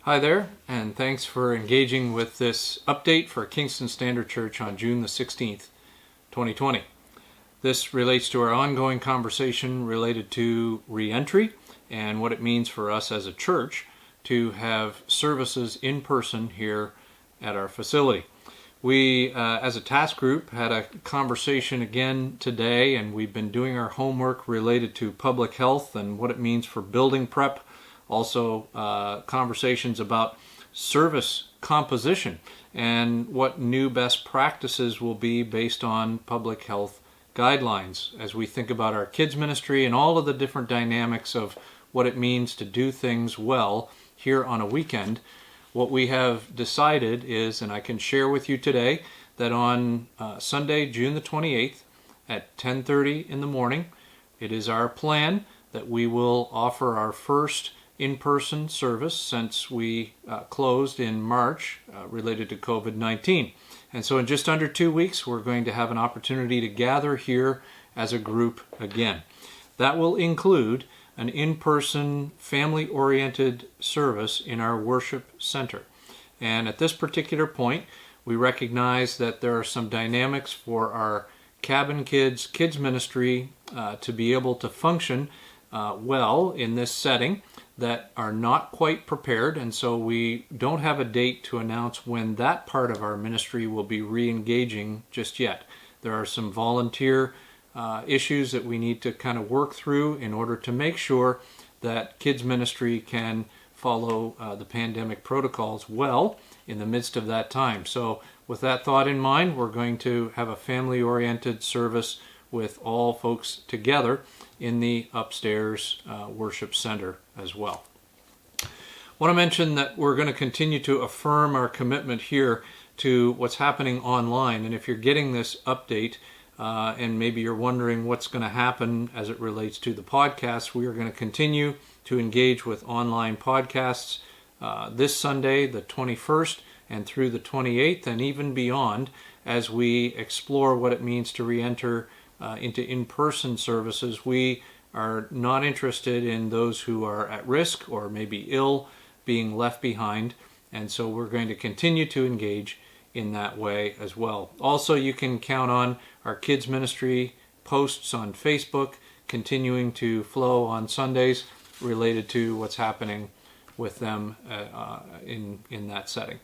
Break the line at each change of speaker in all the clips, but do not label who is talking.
Hi there, and thanks for engaging with this update for Kingston Standard Church on June the 16th, 2020. This relates to our ongoing conversation related to re-entry and what it means for us as a church to have services in person here at our facility. We, as a task group, had a conversation again today, and we've been doing our homework related to public health and what it means for building prep. Also, conversations about service composition and what new best practices will be based on public health guidelines as we think about our kids ministry and all of the different dynamics of what it means to do things well here on a weekend. What we have decided is, and I can share with you today, that on Sunday, June the 28th at 10:30 in the morning, it is our plan that we will offer our first in-person service since we closed in March related to COVID-19. And so in just under 2 weeks, we're going to have an opportunity to gather here as a group again. That will include an in-person, family-oriented service in our worship center. And at this particular point, we recognize that there are some dynamics for our cabin kids ministry to be able to function well in this setting that are not quite prepared, and so we don't have a date to announce when that part of our ministry will be re-engaging just yet. There are some volunteer issues that we need to kind of work through in order to make sure that kids ministry can follow the pandemic protocols well in the midst of that time. So with that thought in mind, we're going to have a family-oriented service with all folks together in the upstairs worship center as well. I want to mention that we're going to continue to affirm our commitment here to what's happening online. And if you're getting this update and maybe you're wondering what's going to happen as it relates to the podcast, we are going to continue to engage with online podcasts this Sunday, the 21st, and through the 28th, and even beyond, as we explore what it means to re-enter into in-person services. We are not interested in those who are at risk or maybe ill being left behind, and so we're going to continue to engage in that way as well. Also, you can count on our kids ministry posts on Facebook continuing to flow on Sundays related to what's happening with them in that setting.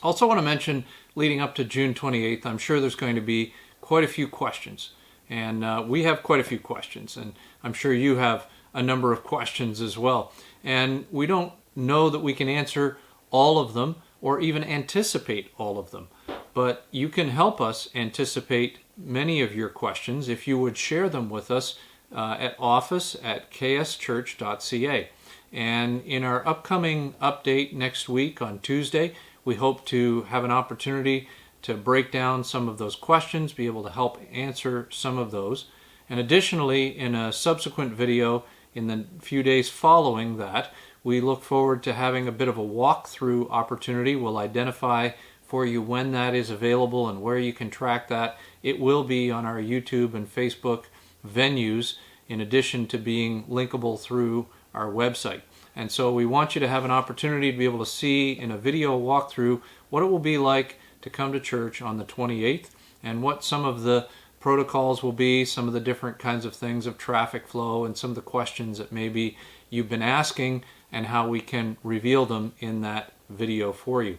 Also want to mention, leading up to June 28th, I'm sure there's going to be quite a few questions, and we have quite a few questions, and I'm sure you have a number of questions as well, and we don't know that we can answer all of them or even anticipate all of them, but you can help us anticipate many of your questions if you would share them with us at office@kschurch.ca. And in our upcoming update next week on Tuesday, we hope to have an opportunity to break down some of those questions, be able to help answer some of those. And additionally, in a subsequent video in the few days following that, we look forward to having a bit of a walkthrough opportunity. We'll identify for you when that is available and where you can track that. It will be on our YouTube and Facebook venues, in addition to being linkable through our website. And so we want you to have an opportunity to be able to see in a video walkthrough what it will be like to come to church on the 28th and what some of the protocols will be, some of the different kinds of things of traffic flow, and some of the questions that maybe you've been asking and how we can reveal them in that video for you.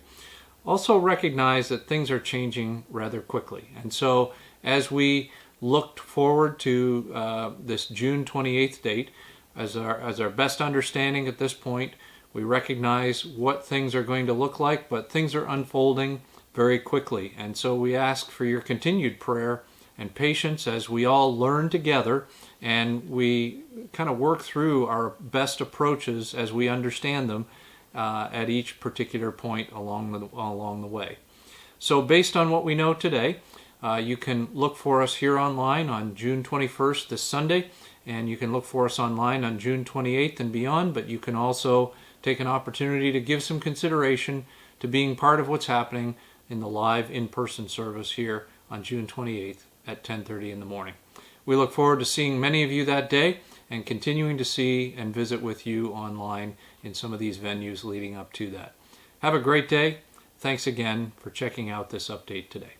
Also recognize that things are changing rather quickly. And so as we looked forward to this June 28th date, as our best understanding at this point, we recognize what things are going to look like, but things are unfolding very quickly. And so we ask for your continued prayer and patience as we all learn together and we kind of work through our best approaches as we understand them at each particular point along the way. So based on what we know today, you can look for us here online on June 21st this Sunday, and you can look for us online on June 28th and beyond, but you can also take an opportunity to give some consideration to being part of what's happening in the live in-person service here on June 28th at 10:30 in the morning. We look forward to seeing many of you that day, and continuing to see and visit with you online in some of these venues leading up to that. Have a great day. Thanks again for checking out this update today.